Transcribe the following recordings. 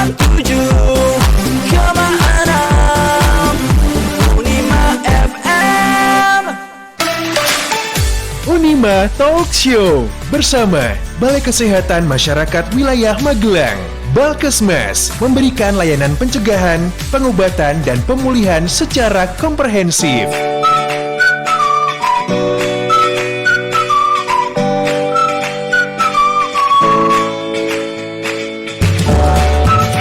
Unima Talk Show bersama Balai Kesehatan Masyarakat Wilayah Magelang. Balkesmas memberikan layanan pencegahan, pengobatan, dan pemulihan secara komprehensif.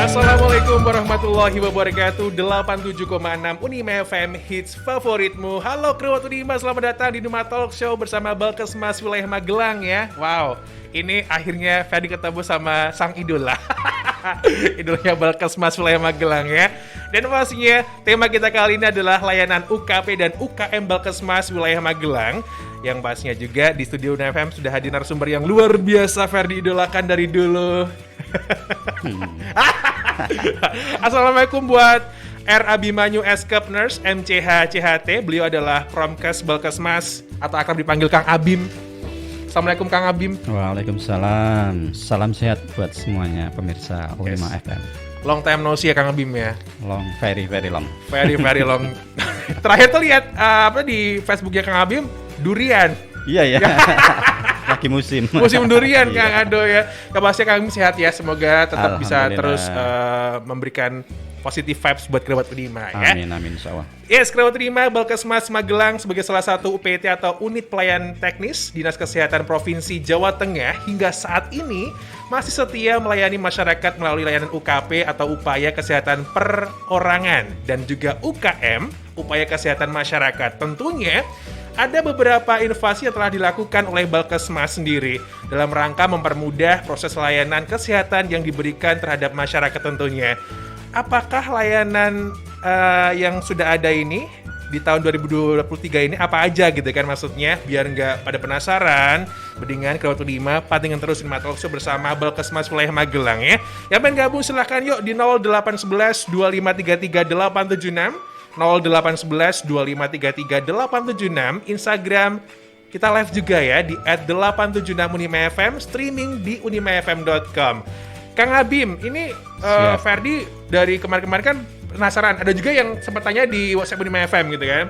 Assalamualaikum warahmatullahi wabarakatuh. 87,6 Unima FM hits favoritmu. Halo kru Unima, selamat datang di Unima Talk Show bersama Balkesmas Wilayah Magelang ya. Wow, ini akhirnya Ferdi ketemu sama sang idola. Idolnya Balkesmas Wilayah Magelang ya. Dan pastinya tema kita kali ini adalah layanan UKP dan UKM Balkesmas Wilayah Magelang. Yang pastinya juga di studio Unima FM sudah hadir narasumber yang luar biasa Ferdi idolakan dari dulu. Assalamualaikum buat R. Abimanyu Eskep Nurse MCH CHT. Beliau adalah Promkes Balkesmas atau akrab dipanggil Kang Abim. Assalamualaikum Kang Abim. Waalaikumsalam. Salam sehat buat semuanya pemirsa Unima FM. Long time no see ya Kang Abim ya. Long, very long. Very long. Terakhir tuh lihat di Facebooknya Kang Abim durian. Iya ya. Lagi musim durian Kang Ado ya. Kabarnya Kang Abim sehat ya. Semoga tetap bisa terus memberikan positive vibes buat kerabat Unima ya. Amin insyaallah. Yes, kerabat Unima Balkesmas Magelang sebagai salah satu UPT atau Unit Pelayan Teknis Dinas Kesehatan Provinsi Jawa Tengah hingga saat ini masih setia melayani masyarakat melalui layanan UKP atau upaya kesehatan perorangan dan juga UKM, upaya kesehatan masyarakat. Tentunya ada beberapa inovasi yang telah dilakukan oleh Balkesmas sendiri dalam rangka mempermudah proses layanan kesehatan yang diberikan terhadap masyarakat tentunya. Apakah layanan yang sudah ada ini di tahun 2023 ini apa aja gitu kan maksudnya, biar nggak pada penasaran, mendingan kerabat Unima pantengin terus Unima Talk Show bersama Balkesmas Wilayah Magelang ya. Yang pengen gabung silahkan yuk di 0811 2533 876 0811 2533 876. Instagram kita live juga ya di @876unimafm, streaming di unimafm.com. Kang Abim, ini Ferdi dari kemarin-kemarin kan penasaran, ada juga yang sempat tanya di WhatsApp Unima FM gitu kan.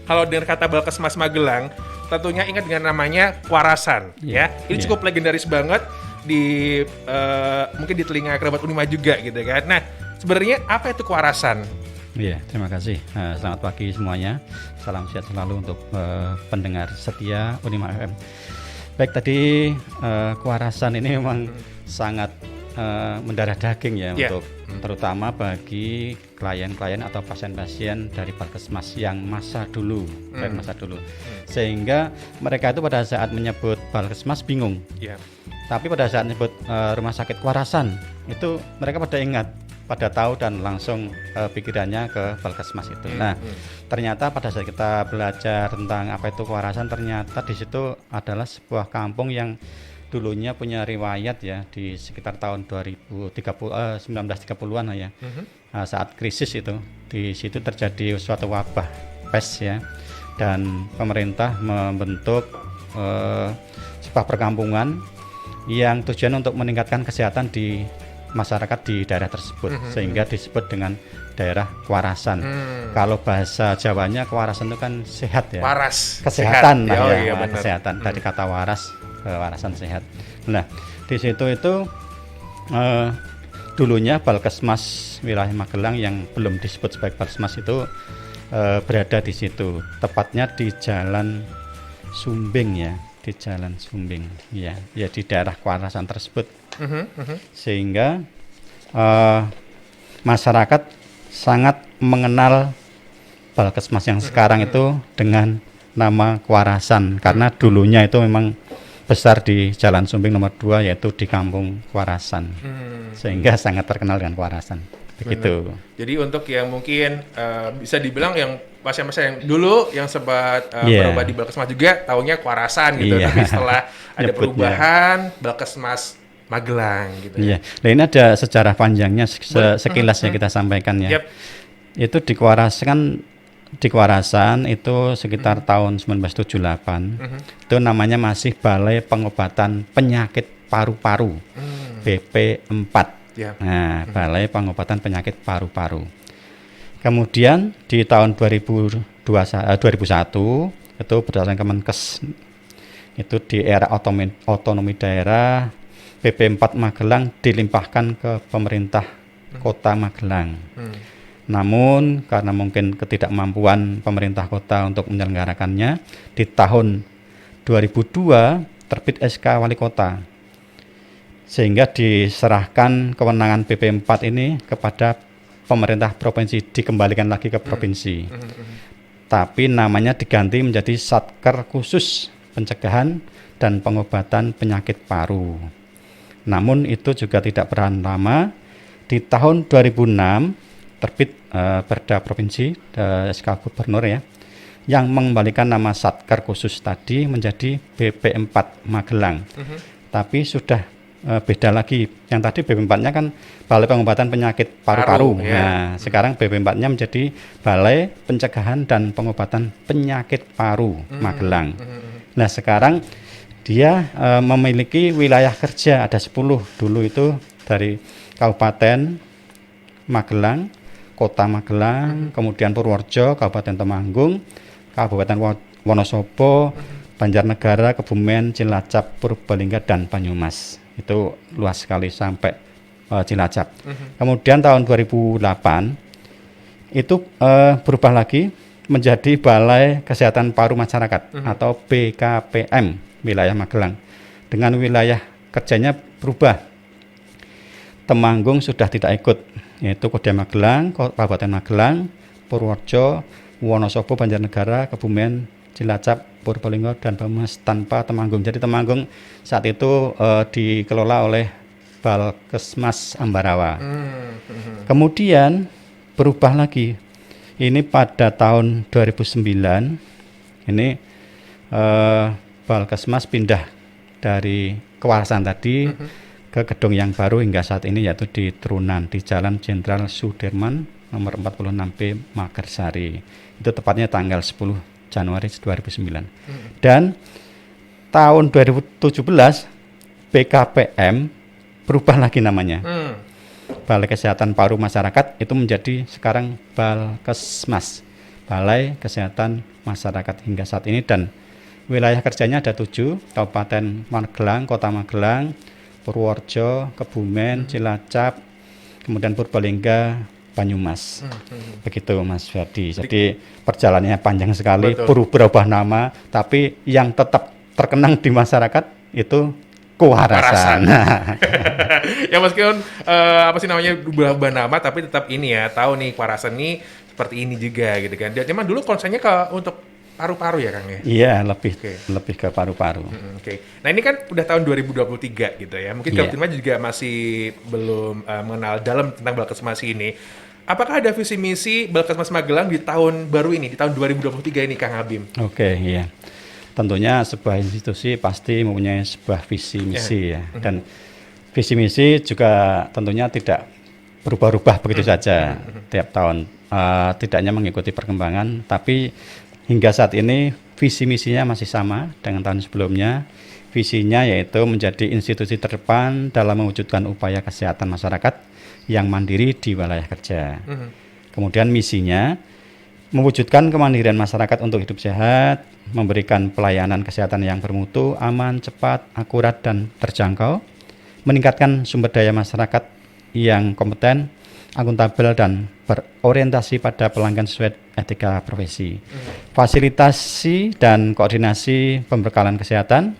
Kalau dengar kata Balkesmas Magelang, tentunya ingat dengan namanya Kuarasan ya. Ini cukup legendaris banget di mungkin di telinga kerabat Unima juga gitu kan. Nah, sebenarnya apa itu Kuarasan? Iya, terima kasih. Selamat pagi semuanya. Salam sehat selalu untuk pendengar setia Unima FM. Baik, tadi Kuarasan ini memang sangat mendarah daging ya untuk terutama bagi klien-klien atau pasien-pasien dari Balkesmas yang masa dulu, sehingga mereka itu pada saat menyebut Balkesmas bingung. Tapi pada saat menyebut rumah sakit Kuarasan itu mereka pada ingat, pada tahu dan langsung pikirannya ke Balkesmas itu. Nah, ternyata pada saat kita belajar tentang apa itu Kuarasan, ternyata di situ adalah sebuah kampung yang dulunya punya riwayat ya di sekitar tahun 1930-an ya. Saat krisis itu di situ terjadi suatu wabah pes ya, dan pemerintah membentuk sebuah perkampungan yang tujuan untuk meningkatkan kesehatan di masyarakat di daerah tersebut, sehingga disebut dengan daerah Kuarasan. Kalau bahasa Jawanya Kuarasan itu kan sehat ya. Waras. Kesehatan sehat. Iya, kesehatan. Dari kata waras, warasan sehat. Nah, di situ itu dulunya Balkesmas Wilayah Magelang yang belum disebut sebagai Balkesmas itu berada di situ. Tepatnya di Jalan Sumbing ya, di Jalan Sumbing ya, di daerah Kuarasan tersebut. Sehingga masyarakat sangat mengenal Balkesmas yang sekarang itu dengan nama Kuarasan, karena dulunya itu memang besar di Jalan Sumbing nomor 2, yaitu di Kampung Kuarasan, sehingga sangat terkenal dengan Kuarasan. Begitu. Jadi untuk yang mungkin bisa dibilang yang pasien-pasien yang dulu yang sempat berubah di Balkesmas juga taunya Kuarasan gitu, tapi setelah ada perubahan Balkesmas Magelang gitu. Iya. Nah, ini ada sejarah panjangnya sekilas ya kita sampaikan ya. Itu di Kuarasan itu sekitar tahun 1978. Itu namanya masih Balai Pengobatan Penyakit Paru-Paru. BP4 Ya. Nah, Balai Pengobatan Penyakit Paru-Paru. Kemudian di tahun 2001 itu berdasarkan Kemenkes, itu di era otonomi daerah, PP4 Magelang dilimpahkan ke pemerintah Kota Magelang. Namun karena mungkin ketidakmampuan pemerintah kota untuk menyelenggarakannya, di tahun 2002 terbit SK Wali Kota, sehingga diserahkan kewenangan PP4 ini kepada pemerintah provinsi, dikembalikan lagi ke provinsi. Tapi namanya diganti menjadi Satker Khusus Pencegahan dan Pengobatan Penyakit Paru. Namun itu juga tidak bertahan lama. Di tahun 2006 terbit Perda Provinsi, SK Gubernur ya, yang mengembalikan nama Satker Khusus tadi menjadi BP4 Magelang. Tapi sudah beda lagi. Yang tadi BP4-nya kan Balai Pengobatan Penyakit Paru-Paru. Nah, sekarang BP4-nya menjadi Balai Pencegahan dan Pengobatan Penyakit Paru Magelang. Nah, sekarang dia memiliki wilayah kerja ada 10. Dulu itu dari Kabupaten Magelang, Kota Magelang, kemudian Purworejo, Kabupaten Temanggung, Kabupaten Wonosobo, Banjarnegara, Kebumen, Cilacap, Purbalingga, dan Banyumas. Itu luas sekali sampai Cilacap. Kemudian tahun 2008 itu berubah lagi menjadi Balai Kesehatan Paru Masyarakat atau BKPM wilayah Magelang. Dengan wilayah kerjanya berubah. Temanggung sudah tidak ikut, yaitu Kodam Magelang, Kabupaten Magelang, Purworejo, Wonosobo, Banjarnegara, Kebumen, Cilacap, Purbalingga, dan Banyumas tanpa Temanggung. Jadi Temanggung saat itu dikelola oleh Balkesmas Ambarawa. Kemudian berubah lagi. Ini pada tahun 2009 ini Balkesmas pindah dari kewarasan tadi ke gedung yang baru hingga saat ini, yaitu di Trunan di Jalan Jenderal Sudirman nomor 46B Magersari. Itu tepatnya tanggal 10 Januari 2009. Dan tahun 2017 BKPM berubah lagi namanya. Balai Kesehatan Paru Masyarakat itu menjadi sekarang Balkesmas, Balai Kesehatan Masyarakat hingga saat ini, dan wilayah kerjanya ada 7, Kabupaten Magelang, Kota Magelang, Purworejo, Kebumen, Cilacap, kemudian Purbalingga, Banyumas. Begitu Mas Ferdi. Jadi perjalanannya panjang sekali, berubah nama, tapi yang tetap terkenang di masyarakat itu kewarasan. Ya meskipun apa sih namanya berubah nama, tapi tetap ini ya, tahu nih kewarasan nih seperti ini juga gitu kan. Dia cuman dulu konsennya untuk paru-paru ya Kang ya? Iya, lebih ke paru-paru. Oke. Nah ini kan udah tahun 2023 gitu ya. Mungkin Kang Firman juga masih belum mengenal dalam tentang Balkesmas ini. Apakah ada visi misi Balkesmas Magelang di tahun baru ini, di tahun 2023 ini Kang Habim? Oke, iya. Tentunya sebuah institusi pasti mempunyai sebuah visi misi ya. Dan visi misi juga tentunya tidak berubah-ubah begitu saja tiap tahun. Tidak hanya mengikuti perkembangan, tapi hingga saat ini visi misinya masih sama dengan tahun sebelumnya. Visinya yaitu menjadi institusi terdepan dalam mewujudkan upaya kesehatan masyarakat yang mandiri di wilayah kerja. Kemudian misinya mewujudkan kemandirian masyarakat untuk hidup sehat, memberikan pelayanan kesehatan yang bermutu, aman, cepat, akurat, dan terjangkau, meningkatkan sumber daya masyarakat yang kompeten, akuntabel, dan berorientasi pada pelanggan sesuai etika profesi. Fasilitasi dan koordinasi pembekalan kesehatan,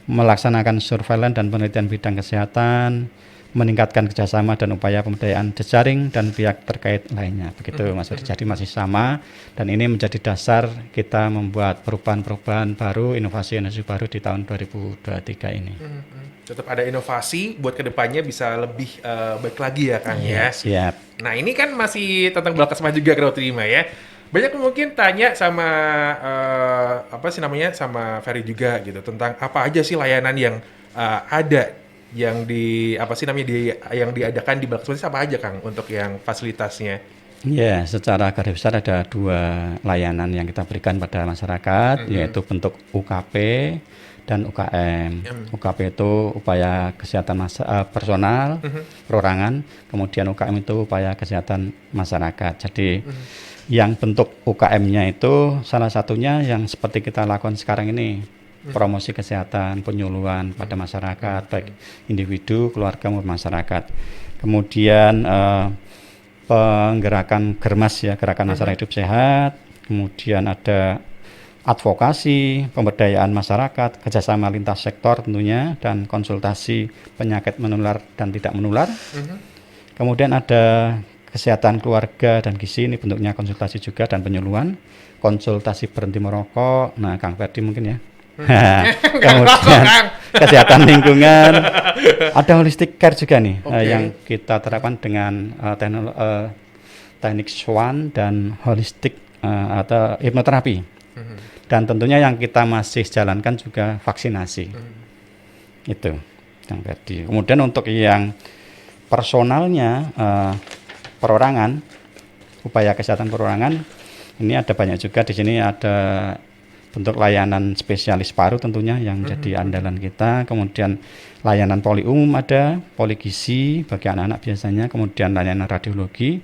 melaksanakan surveillance dan penelitian bidang kesehatan, meningkatkan kerjasama dan upaya pemberdayaan jejaring dan pihak terkait lainnya. Begitu Mas Ferdi. Jadi masih sama, dan ini menjadi dasar kita membuat perubahan-perubahan baru, inovasi-inovasi baru di tahun 2023 ini. Tetap ada inovasi buat kedepannya bisa lebih baik lagi ya Kang ya. Siap. Nah ini kan masih tentang Balkesmas juga kalau terima ya. Banyak mungkin tanya sama sama Ferry juga gitu tentang apa aja sih layanan yang ada yang yang diadakan di Balkesmas apa aja Kang untuk yang fasilitasnya? Ya, secara garis besar ada 2 layanan yang kita berikan pada masyarakat, yaitu bentuk UKP dan UKM. UKP itu upaya kesehatan personal, perorangan, kemudian UKM itu upaya kesehatan masyarakat. Jadi yang bentuk UKM-nya itu salah satunya yang seperti kita lakukan sekarang ini, promosi kesehatan, penyuluhan pada masyarakat, baik individu, keluarga maupun masyarakat. Kemudian penggerakan Germas ya, gerakan masyarakat hidup sehat. Kemudian ada advokasi, pemberdayaan masyarakat, kerjasama lintas sektor tentunya, dan konsultasi penyakit menular dan tidak menular. Kemudian ada kesehatan keluarga dan gizi, ini bentuknya konsultasi juga dan penyuluhan. Konsultasi berhenti merokok, nah Kang Ferdi mungkin ya. Kemudian kesehatan lingkungan, ada holistic care juga nih, yang kita terapkan dengan teknik SWAN dan holistic atau hipnoterapi. Dan tentunya yang kita masih jalankan juga vaksinasi. Itu Kang Ferdi. Kemudian untuk yang personalnya, perorangan, upaya kesehatan perorangan, ini ada banyak juga. Di sini ada bentuk layanan spesialis paru tentunya yang jadi andalan kita. Kemudian layanan poli umum ada, poli gizi bagi anak-anak biasanya. Kemudian layanan radiologi,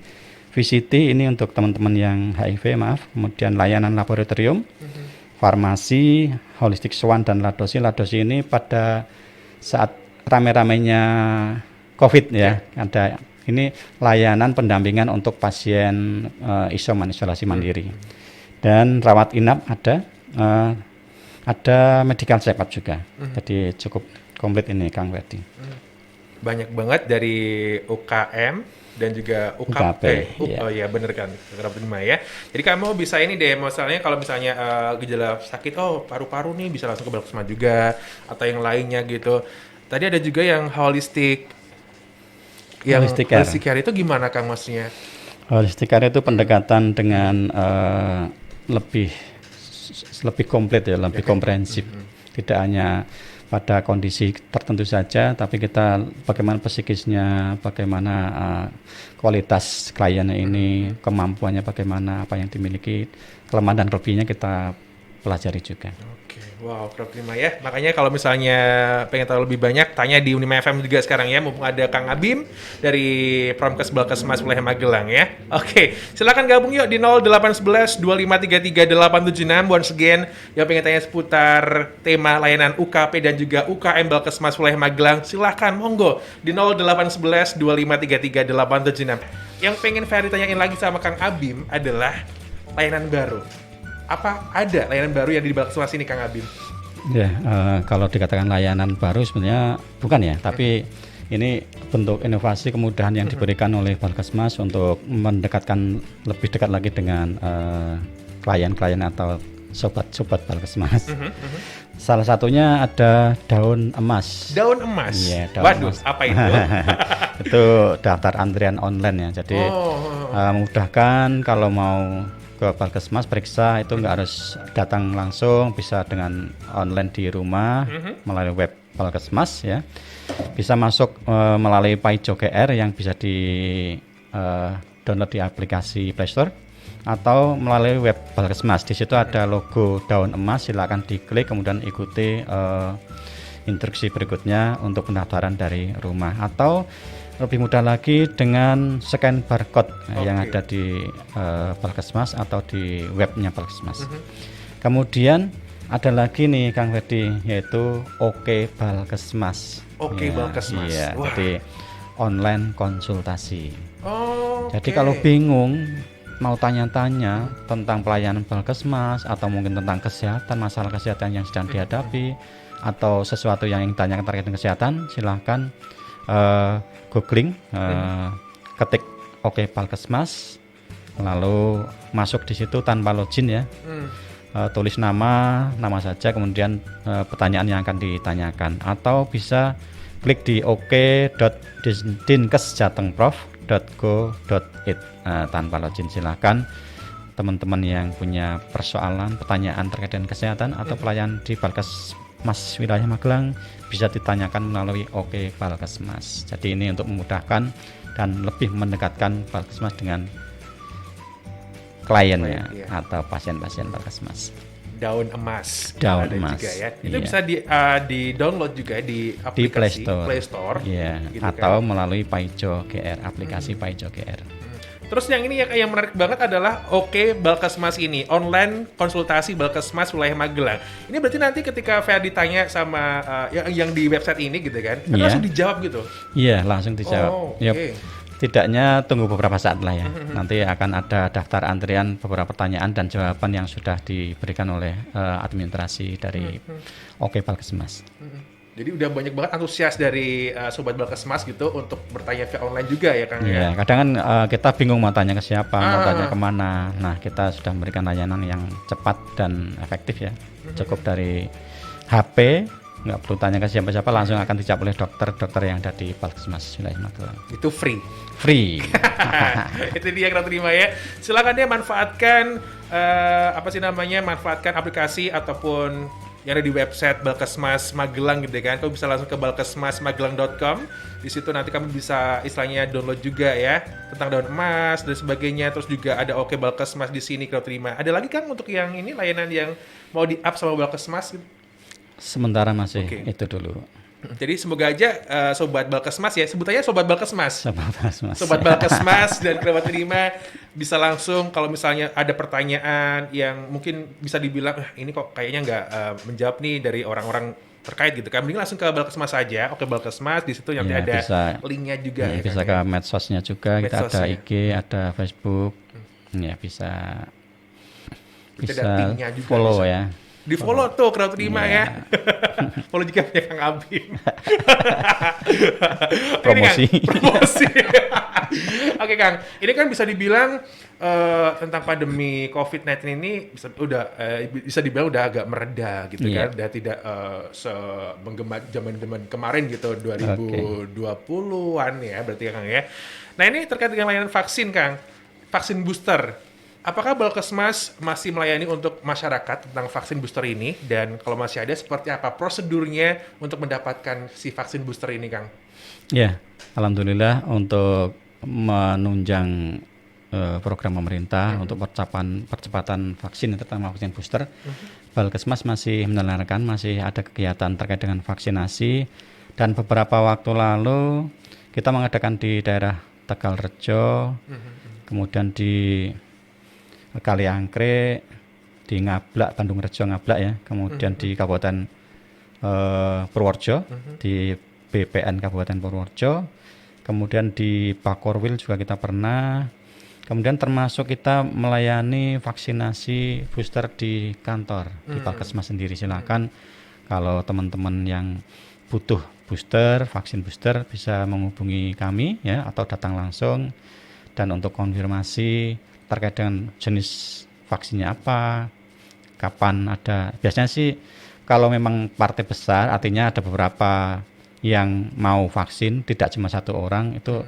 VCT ini untuk teman-teman yang HIV, maaf. Kemudian layanan laboratorium, farmasi, holistik SWAN dan ladosi. Ladosi ini pada saat rame-ramenya COVID ya, ada ini layanan pendampingan untuk pasien isolasi mandiri. Dan rawat inap ada medical check up juga. Jadi cukup komplit ini Kang Ferdi. Banyak banget dari UKM dan juga UKP. Oh iya bener kan, ya. Jadi kamu bisa ini deh, misalnya kalau misalnya gejala sakit, paru-paru nih bisa langsung ke Balkesmas juga, atau yang lainnya gitu. Tadi ada juga yang holistic. Yang holistic care itu gimana Kang maksudnya? Holistic care itu pendekatan dengan lebih komplit ya, lebih komprehensif. Tidak hanya pada kondisi tertentu saja, tapi kita bagaimana psikisnya, bagaimana kualitas kliennya ini, kemampuannya bagaimana, apa yang dimiliki, kelemahan dan kelebihannya kita pelajari juga. Oke, wow, terima ya. Makanya kalau misalnya pengen tahu lebih banyak, tanya di Unima FM juga sekarang ya, mumpung ada Kang Abim dari Promkes Balkesmas Wilayah Magelang ya. Oke, silakan gabung yuk di 0811 2533876. Once again, yang pengen tanya seputar tema layanan UKP dan juga UKM Balkesmas Wilayah Magelang, silakan monggo di 0811 2533876. Yang pengen Ferdi tanyain lagi sama Kang Abim adalah layanan baru. Apa ada layanan baru yang di Balkesmas ini Kang Abim? Ya, kalau dikatakan layanan baru sebenarnya bukan ya, tapi ini bentuk inovasi kemudahan yang diberikan oleh Balkesmas untuk mendekatkan lebih dekat lagi dengan klien-klien atau sobat-sobat Balkesmas. Salah satunya ada daun emas. Daun emas? Iya, daun Waduh, emas. apa itu? Itu daftar antrian online ya, jadi memudahkan kalau mau ke Balkesmas periksa itu nggak harus datang langsung, bisa dengan online di rumah melalui web Balkesmas ya. Bisa masuk melalui Paijo QR yang bisa di download di aplikasi Play Store atau melalui web Balkesmas. Di situ ada logo daun emas, silakan diklik kemudian ikuti instruksi berikutnya untuk pendaftaran dari rumah, atau lebih mudah lagi dengan scan barcode yang ada di Balkesmas atau di webnya Balkesmas. Kemudian ada lagi nih Kang Ferdi, yaitu OK Balkesmas. OK Balkesmas. Iya, jadi online konsultasi. Jadi kalau bingung mau tanya-tanya tentang pelayanan Balkesmas atau mungkin tentang kesehatan, masalah kesehatan yang sedang dihadapi, atau sesuatu yang ingin tanyakan terkait dengan kesehatan, silahkan googling, ketik OK Balkesmas, lalu masuk di situ tanpa login ya, tulis nama saja, kemudian pertanyaan yang akan ditanyakan, atau bisa klik di ok.dinkesjatengprof.go.id tanpa login. Silakan teman-teman yang punya persoalan, pertanyaan terkait dengan kesehatan atau pelayanan di Balkesmas Wilayah Magelang bisa ditanyakan melalui OK Balkesmas. Jadi ini untuk memudahkan dan lebih mendekatkan Balkesmas dengan kliennya atau pasien-pasien Balkesmas. Daun Emas. Daun Ada Emas, juga ya. Itu iya. bisa di download juga di Di Play aplikasi Store, ya, gitu atau kan. melalui Paijo GR, aplikasi Paijo GR. Terus yang ini yang menarik banget adalah Oke Balkesmas ini, online konsultasi Balkesmas wilayah Magelang. Ini berarti nanti ketika Ferdi ditanya sama yang di website ini gitu kan, Iya. langsung dijawab gitu. Iya, langsung dijawab. Oh, Ya, oke. tidaknya tunggu beberapa saat lah ya. Nanti akan ada daftar antrian beberapa pertanyaan dan jawaban yang sudah diberikan oleh administrasi dari Oke Balkesmas. Jadi udah banyak banget antusias dari Sobat Balkesmas gitu untuk bertanya via online juga ya Kang Iya, ya. kadang kan kita bingung mau tanya ke siapa, mau Ah. tanya kemana. Nah, kita sudah memberikan layanan yang cepat dan efektif ya. Cukup dari HP, nggak perlu tanya ke siapa-siapa, langsung akan dijawab oleh dokter-dokter yang ada di Balkesmas wilayah Magelang. Itu free. Free. Itu dia yang terima ya. Silakan dia manfaatkan manfaatkan aplikasi ataupun yang ada di website Balkesmas Magelang gitu kan. Kamu bisa langsung ke balkesmasmagelang.com. Di situ nanti kamu bisa istilahnya download juga ya tentang daun emas dan sebagainya. Terus juga ada Oke Balkesmas di sini kalau terima. Ada lagi Kang untuk yang ini layanan yang mau di-up sama Balkesmas gitu? Sementara masih Oke. itu dulu. Jadi semoga aja Sobat Balkesmas ya, sebutannya Sobat Balkesmas. Balkesmas. Sobat Balkesmas dan kerabat terima bisa langsung kalau misalnya ada pertanyaan yang mungkin bisa dibilang ini kok kayaknya nggak menjawab nih dari orang-orang terkait gitu kan, mending langsung ke Balkesmas aja. Oke Balkesmas, di situ nanti Ya, ada bisa. linknya juga ya, Bisa Kang, ke medsosnya juga, kita Medsos ada ya. IG, ada Facebook. Ya, bisa Berarti ada linknya juga follow bisa. ya. Di follow tuh kerabat terima Iya. ya. Follow juga punya Kang Abim. Promosi. Ini, Kang, promosi. Oke Kang, ini kan bisa dibilang tentang pandemi COVID-19 ini bisa dibilang udah agak mereda gitu Iya. kan, udah tidak semenggema zaman kemarin gitu 2020-an ya berarti ya Kang ya. Nah ini terkait dengan layanan vaksin Kang, vaksin booster. Apakah Balkesmas masih melayani untuk masyarakat tentang vaksin booster ini? Dan kalau masih ada, seperti apa prosedurnya untuk mendapatkan si vaksin booster ini, Kang? Ya, alhamdulillah untuk menunjang program pemerintah untuk percepatan vaksin terutama vaksin booster, Balkesmas masih menyelenggarakan, masih ada kegiatan terkait dengan vaksinasi, dan beberapa waktu lalu kita mengadakan di daerah Tegalrejo, kemudian di Kaliangkrik, di Ngablak, Bandung Rejo Ngablak ya, kemudian di Kabupaten Purworejo, di BPN Kabupaten Purworejo, kemudian di Pakorwil juga kita pernah, kemudian termasuk kita melayani vaksinasi booster di kantor, di Balkesmas sendiri. Silakan kalau teman-teman yang butuh booster, vaksin booster bisa menghubungi kami ya, atau datang langsung, dan untuk konfirmasi terkait dengan jenis vaksinnya apa, kapan ada. Biasanya sih kalau memang partai besar, artinya ada beberapa yang mau vaksin, tidak cuma satu orang, itu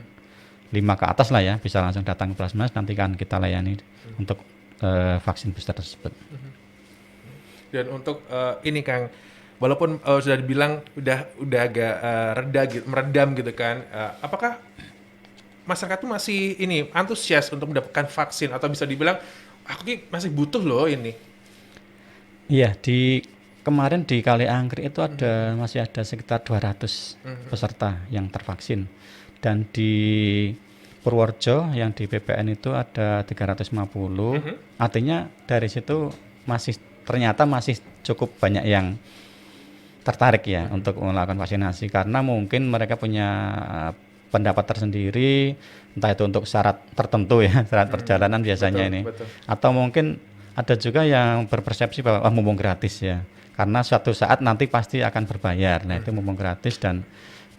5 ke atas lah ya, bisa langsung datang ke Balkesmas, nanti kan kita layani untuk vaksin booster tersebut. Dan untuk ini Kang, walaupun sudah dibilang udah agak reda gitu, meredam gitu kan, apakah masyarakat tuh masih ini antusias untuk mendapatkan vaksin atau bisa dibilang aku ini masih butuh loh ini? Iya, kemarin di Kaliangkrik itu masih ada sekitar 200 peserta yang tervaksin, dan di Purworejo yang di BPN itu ada 350. Artinya dari situ ternyata masih cukup banyak yang tertarik ya untuk melakukan vaksinasi, karena mungkin mereka punya pendapat tersendiri, entah itu untuk syarat tertentu ya, syarat perjalanan biasanya Betul, ini. betul. Atau mungkin ada juga yang berpersepsi bahwa mumpung gratis ya, karena suatu saat nanti pasti akan berbayar. Nah itu mumpung gratis, dan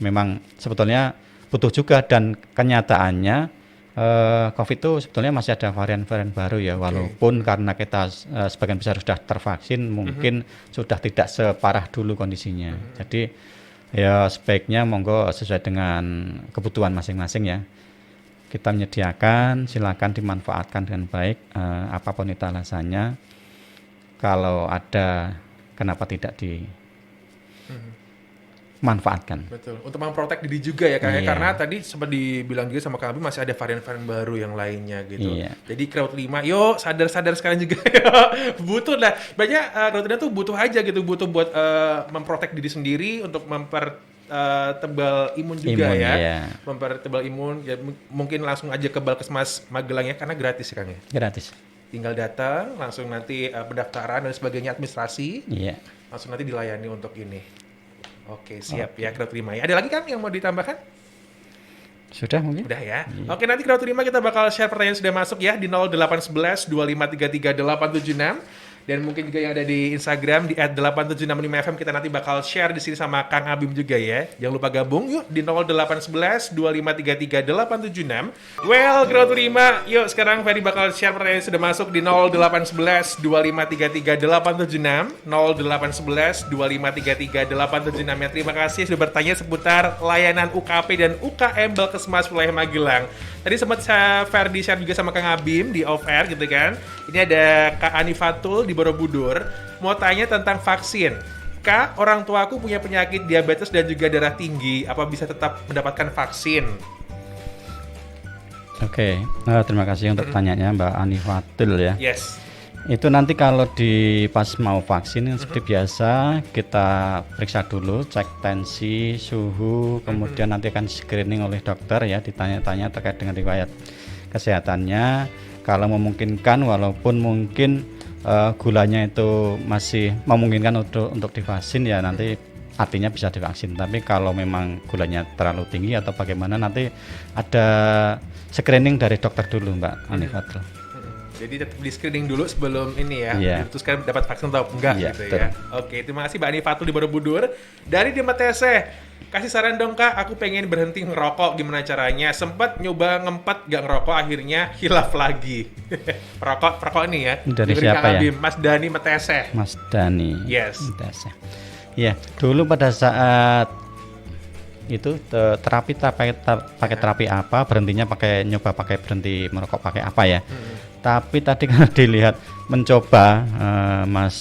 memang sebetulnya butuh juga, dan kenyataannya COVID itu sebetulnya masih ada varian-varian baru ya, walaupun karena kita sebagian besar sudah tervaksin, mungkin sudah tidak separah dulu kondisinya. Jadi ya sebaiknya monggo sesuai dengan kebutuhan masing-masing ya. Kita menyediakan, silakan dimanfaatkan dengan baik, apapun itu alasannya. Kalau ada, kenapa tidak manfaatkan. Betul. Untuk memprotek diri juga ya Kang ya. Iya. Karena tadi sempat dibilang juga sama Kang Abi masih ada varian-varian baru yang lainnya gitu. Iya. Jadi Crowd 5, yuk sadar-sadar sekalian juga. Yuk. Butuh lah. Banyak Crowd 5 tuh butuh aja gitu. Butuh buat memprotek diri sendiri untuk tebal imun juga Imun, ya. iya. Mempertebal imun. Ya, mungkin langsung aja ke Balkesmas Magelang ya karena gratis ya Kang ya. Gratis. Tinggal datang, langsung nanti pendaftaran dan sebagainya administrasi. Iya. Langsung nanti dilayani untuk ini. Oke, siap ya Crowd 5 ya. Ada lagi kan yang mau ditambahkan? Sudah mungkin? Udah ya. Oke, nanti Crowd 5 kita bakal share pertanyaan sudah masuk ya di 0811 2533 876. Dan mungkin juga yang ada di Instagram di @8765FM kita nanti bakal share di sini sama Kang Abim juga ya. Jangan lupa gabung yuk di 0811 2533 876. Well, Crowd 5, yuk sekarang Ferry bakal share pertanyaan yang sudah masuk di 0811 2533 876 0811 2533 876 ya. Terima kasih sudah bertanya seputar layanan UKP dan UKM Balkesmas wilayah Magelang. Tadi sempat Ferdi share juga sama Kang Abim di off air gitu kan. Ini ada Kak Anifatul di Borobudur mau tanya tentang vaksin. Kak, orang tuaku punya penyakit diabetes dan juga darah tinggi. Apa bisa tetap mendapatkan vaksin? Oke, terima kasih untuk pertanyaannya Mbak Anifatul ya. Yes. Itu nanti kalau pas mau vaksin seperti biasa kita periksa dulu, cek tensi, suhu, kemudian nanti akan screening oleh dokter ya, ditanya-tanya terkait dengan riwayat kesehatannya. Kalau memungkinkan, walaupun mungkin gulanya itu masih memungkinkan untuk divaksin ya nanti artinya bisa divaksin. Tapi kalau memang gulanya terlalu tinggi atau bagaimana nanti ada screening dari dokter dulu Mbak Anifatul. Jadi tetap di screening dulu sebelum ini ya, diputuskan dapat vaksin atau enggak gitu betul. ya. Oke, terima kasih Mbak Anifatul di Borobudur. Dari Dimetese, kasih saran dong Kak, aku pengen berhenti ngerokok, gimana caranya? Sempat nyoba ngempet gak ngerokok, akhirnya hilaf lagi. perokok nih ya. Dari Diberi siapa Kang ya? Abim, Mas Dani Metese. Mas Dani. Yes. Metese. Ya, dulu pada saat itu pakai terapi apa, berhentinya nyoba pakai berhenti merokok pakai apa ya. Tapi tadi kan dilihat mencoba, Mas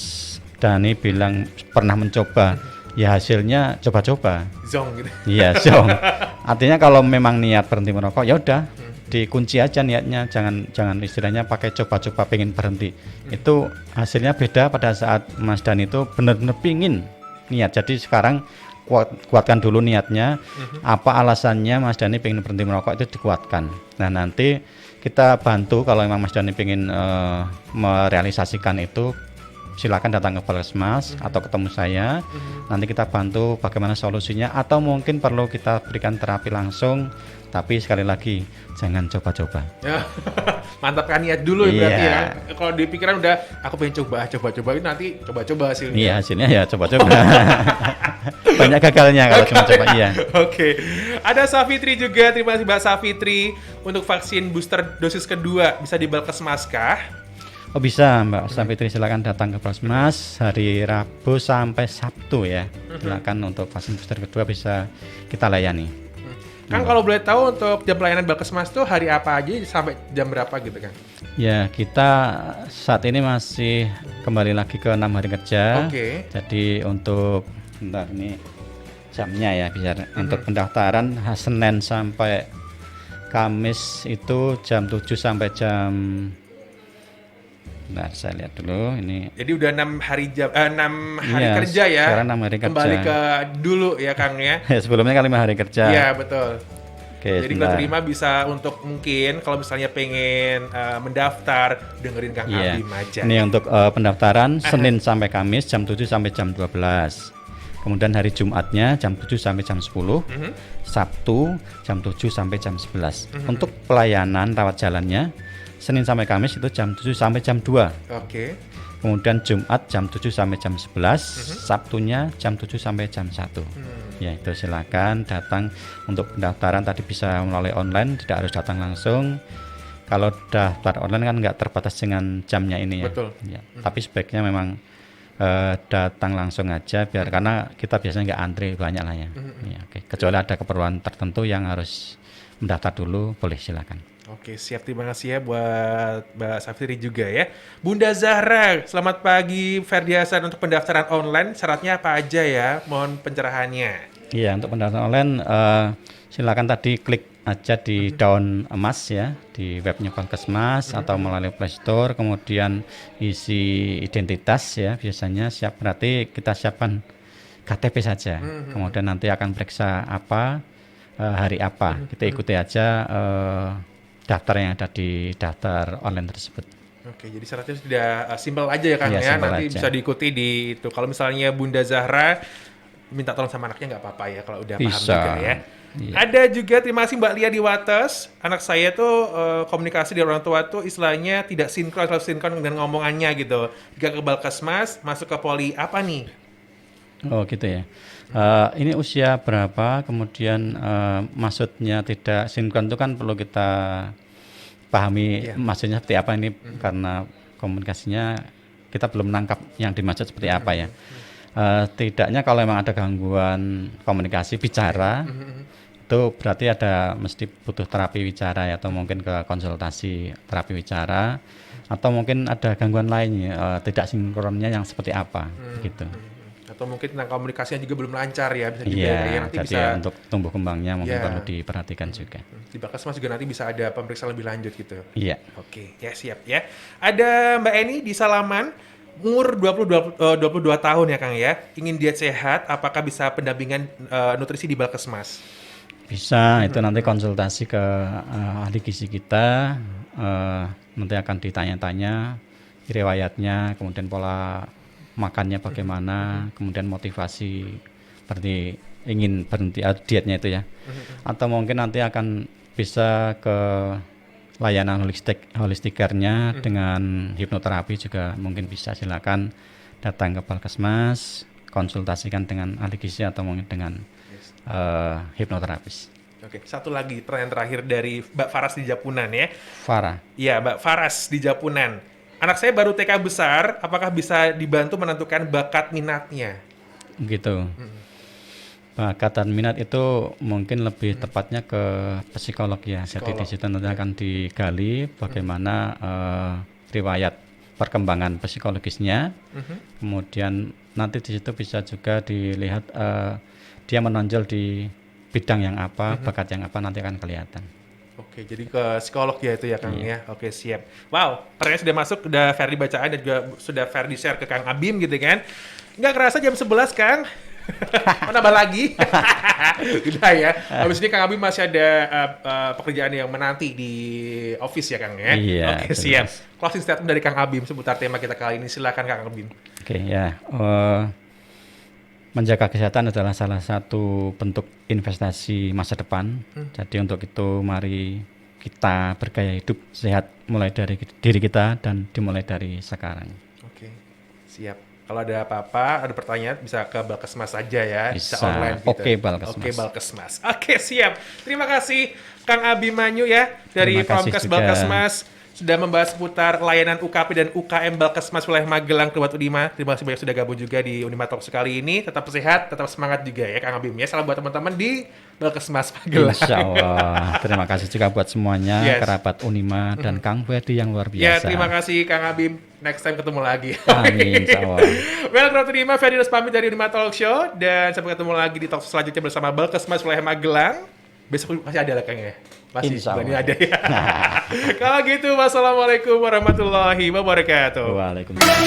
Dani bilang pernah mencoba, ya hasilnya coba-coba. Zong gitu. Iya, zong. Artinya kalau memang niat berhenti merokok, ya udah dikunci aja niatnya, jangan istilahnya pakai coba-coba pengen berhenti. Itu hasilnya beda pada saat Mas Dani itu benar-benar pingin niat. Jadi sekarang kuatkan dulu niatnya, apa alasannya Mas Dani pengen berhenti merokok itu dikuatkan. Nah nanti kita bantu kalau memang Mas Dani pengen merealisasikan itu, silakan datang ke Balkesmas atau ketemu saya. Nanti kita bantu bagaimana solusinya, atau mungkin perlu kita berikan terapi langsung. Tapi sekali lagi jangan coba-coba. Mantapkan niat dulu ya berarti ya. Kalau di pikiran udah aku pengen coba nanti coba hasilnya. Iya, hasilnya ya coba-coba. Banyak gagalnya kalau cuma coba iya. Oke. Ada Safitri juga. Terima kasih Mbak Safitri untuk vaksin booster dosis kedua bisa di Balkesmas kah? Oh bisa Mbak Safitri, silakan datang ke Balkesmas hari Rabu sampai Sabtu ya. Silakan untuk vaksin booster kedua bisa kita layani. Kan kalau boleh tahu untuk jam pelayanan Balkesmas tuh hari apa aja sampai jam berapa gitu kan? Ya, kita saat ini masih kembali lagi ke 6 hari kerja. Oke. Jadi untuk bentar ini jamnya ya, bisa untuk pendaftaran Senin sampai Kamis itu jam 7 sampai jam, bentar saya lihat dulu ini. Jadi udah 6 hari kerja ya. Sekarang 6 hari kerja. Kembali ke dulu ya Kang ya. Ya, sebelumnya kan 5 hari kerja. Iya, betul. Oke, jadi Crowd 5 bisa untuk mungkin kalau misalnya pengen mendaftar dengerin Kang Abim aja. Ini untuk pendaftaran Senin sampai Kamis jam 7 sampai jam 12. Kemudian hari Jumatnya jam 7 sampai jam 10. Sabtu jam 7 sampai jam 11. Untuk pelayanan rawat jalannya Senin sampai Kamis itu jam 7 sampai jam 2. Oke. Kemudian Jumat jam 7 sampai jam 11, Sabtunya jam 7 sampai jam 1. Ya, itu silakan datang untuk pendaftaran, tadi bisa melalui online, tidak harus datang langsung. Kalau daftar online kan nggak terbatas dengan jamnya ini ya. Betul. Ya, tapi sebaiknya memang datang langsung aja biar karena kita biasanya nggak antri banyak lah ya. Ya, oke. Kecuali ada keperluan tertentu yang harus mendaftar dulu, boleh silakan. Oke, siap. Terima kasih ya buat Mbak Safitri juga ya. Bunda Zahra, selamat pagi Ferdi Hasan, untuk pendaftaran online syaratnya apa aja ya? Mohon pencerahannya. Iya, untuk pendaftaran online silakan tadi klik aja di daun emas ya di webnya Balkesmas atau melalui Play Store, kemudian isi identitas ya, biasanya berarti kita siapkan KTP saja, kemudian nanti akan periksa apa hari apa, kita ikuti aja daftar yang ada di daftar online tersebut. Oke, jadi syaratnya sudah simpel aja ya Kang ya, nanti aja. bisa diikuti di itu. Kalau misalnya Bunda Zahra minta tolong sama anaknya nggak apa-apa ya kalau udah paham juga ya. Iya. Ada juga terima kasih Mbak Lia di Wates. Anak saya tuh komunikasi di orang tua tuh istilahnya tidak sinkron dengan ngomongannya gitu. Jika ke Balkesmas masuk ke poli apa nih? Oh gitu ya. Ini usia berapa? Kemudian maksudnya tidak sinkron itu kan perlu kita pahami maksudnya seperti apa ini karena komunikasinya kita belum menangkap yang dimaksud seperti apa ya. Tidaknya kalau memang ada gangguan komunikasi bicara itu berarti mesti butuh terapi wicara ya, atau mungkin ke konsultasi terapi wicara, atau mungkin ada gangguan lainnya tidak sinkronnya yang seperti apa gitu. Atau mungkin tentang komunikasinya juga belum lancar ya, bisa juga ya, nanti jadi bisa untuk tumbuh kembangnya mungkin perlu diperhatikan juga. Di Balkesmas juga nanti bisa ada pemeriksaan lebih lanjut gitu. Iya. Oke, ya siap ya. Ada Mbak Eni di Salaman, umur 22 tahun ya Kang ya, ingin diet sehat, apakah bisa pendampingan nutrisi di Balkesmas? Bisa, itu nanti konsultasi ke ahli gizi kita, nanti akan ditanya-tanya riwayatnya, kemudian pola makannya bagaimana, kemudian motivasi seperti ingin berhenti dietnya itu ya, atau mungkin nanti akan bisa ke layanan holistic care-nya dengan hipnoterapi juga mungkin bisa. Silakan datang ke Balkesmas, konsultasikan dengan ahli gizi atau mungkin dengan hipnoterapis. Oke, satu lagi pertanyaan terakhir dari Mbak Faras di Japunan ya. Farah. Iya, Mbak Faras di Japunan. Anak saya baru TK besar, apakah bisa dibantu menentukan bakat minatnya? Gitu. Bakat dan minat itu mungkin lebih tepatnya ke psikolog ya. Jadi di situ nanti akan digali bagaimana riwayat perkembangan psikologisnya. Kemudian nanti di situ bisa juga dilihat dia menonjol di bidang yang apa, bakat yang apa, nanti akan kelihatan. Oke, jadi ke psikolog ya itu ya Kang ya. Oke, siap. Wow, pertanyaan sudah masuk, sudah fair dibacaan dan juga sudah fair di share ke Kang Abim gitu kan. Nggak kerasa jam 11 Kang. Nambah lagi. Udah ya. Habis ini Kang Abim masih ada pekerjaan yang menanti di office ya Kang ya. Iya, oke, siap. Closing statement dari Kang Abim seputar tema kita kali ini. Silakan Kang Abim. Oke ya. Menjaga kesehatan adalah salah satu bentuk investasi masa depan. Jadi untuk itu mari kita bergaya hidup sehat mulai dari diri kita dan dimulai dari sekarang. Oke, siap. Kalau ada apa-apa, ada pertanyaan bisa ke Balkesmas saja ya. Bisa online gitu. Oke Balkesmas. Oke Balkesmas. Oke, siap. Terima kasih Kang Abimanyu ya dari Promkes Balkesmas sudah membahas seputar layanan UKP dan UKM Balkesmas wilayah Magelang Keluat Unima. Terima kasih banyak sudah gabung juga di Unima Talks kali ini. Tetap sehat, tetap semangat juga ya Kang Abim ya. Salam buat teman-teman di Balkesmas Magelang. Insya Allah. Terima kasih juga buat semuanya, kerabat Unima dan Kang Ferdi yang luar biasa. Ya, terima kasih Kang Abim. Next time ketemu lagi. Amin, insya Allah. Well, Keluat Unima, Ferdi pamit dari Unima Talk Show. Dan sampai ketemu lagi di talk selanjutnya bersama Balkesmas wilayah Magelang. Besok masih ada lah Kang ya. Masih sebenarnya ada ya. Kalau gitu, wassalamualaikum warahmatullahi wabarakatuh. Waalaikumsalam.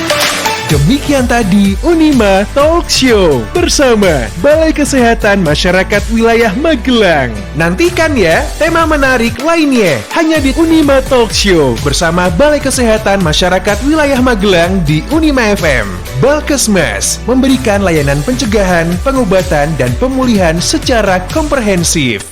Demikian tadi Unima Talk Show bersama Balai Kesehatan Masyarakat Wilayah Magelang. Nantikan ya tema menarik lainnya hanya di Unima Talk Show bersama Balai Kesehatan Masyarakat Wilayah Magelang di Unima FM. Balkesmas memberikan layanan pencegahan, pengobatan, dan pemulihan secara komprehensif.